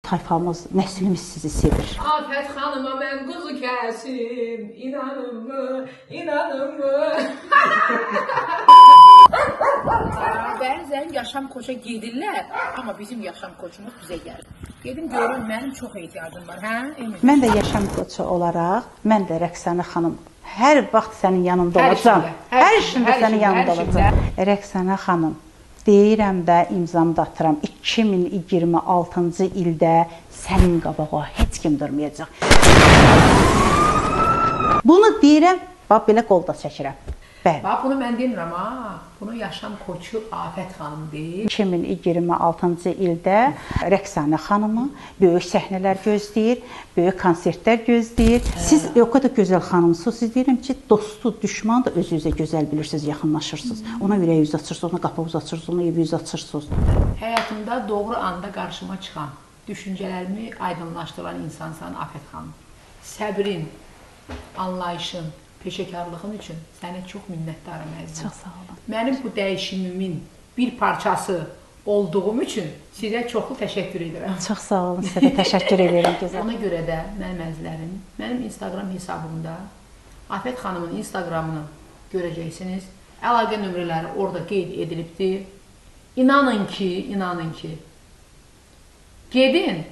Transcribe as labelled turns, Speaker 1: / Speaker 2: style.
Speaker 1: tayfamız, nəslimiz sizi sevir.
Speaker 2: Afət xanıma mən quzu kəsim, inanınmı, inanınmı? Bəzən yaşam koça gedirlər, amma bizim yaşam koçumuz bizə gəlir. Gedim görün, mənim çox ehtiyacım var, hə?
Speaker 1: Mən də yaşam koçu olaraq, mən də Rəqsanə xanım hər vaxt sənin yanında olacağam. Hər işində sənin yanında olacağam. Rəqsanə xanım, deyirəm də, imzamı da atıram. 2026-cı ildə sənin qabağa heç kim durmayacaq. Bunu deyirəm, bax belə qolda çəkirəm. Bəli.
Speaker 2: Bax, bunu mən demirəm, ha. Bunu yaşam koçu Afət xanım deyir.
Speaker 1: 2026-cı ildə Rəqsanə xanımı böyük səhnələr gözləyir, böyük konsertlər gözləyir. Siz o qədər gözəl xanımsınız. Siz deyirəm ki, dostu, düşmanı da özünüzə gözəl bilirsiniz, yaxınlaşırsınız. Ona ürək yüz açırsınız, ona qapı açırsınız, ona ev yüz açırsınız.
Speaker 2: Həyatımda doğru anda qarşıma çıxan, düşüncələrimi aydınlaşdıran insansan Afət xanım. Səbrin, anlayışın, peşəkarlığın üçün sənə çox minnətdarım əzizim.
Speaker 1: Çox sağ olun.
Speaker 2: Mənim bu dəyişimimin bir parçası olduğum üçün sizə çoxlu təşəkkür edirəm.
Speaker 1: Çox sağ olun, sizə də təşəkkür edirəm.
Speaker 2: Ona görə də mənim əzizlərim, mənim Instagram hesabımda Afət xanımın Instagramını görəcəksiniz. Əlaqə nömrələri orada qeyd edilibdir. İnanın ki, gedin.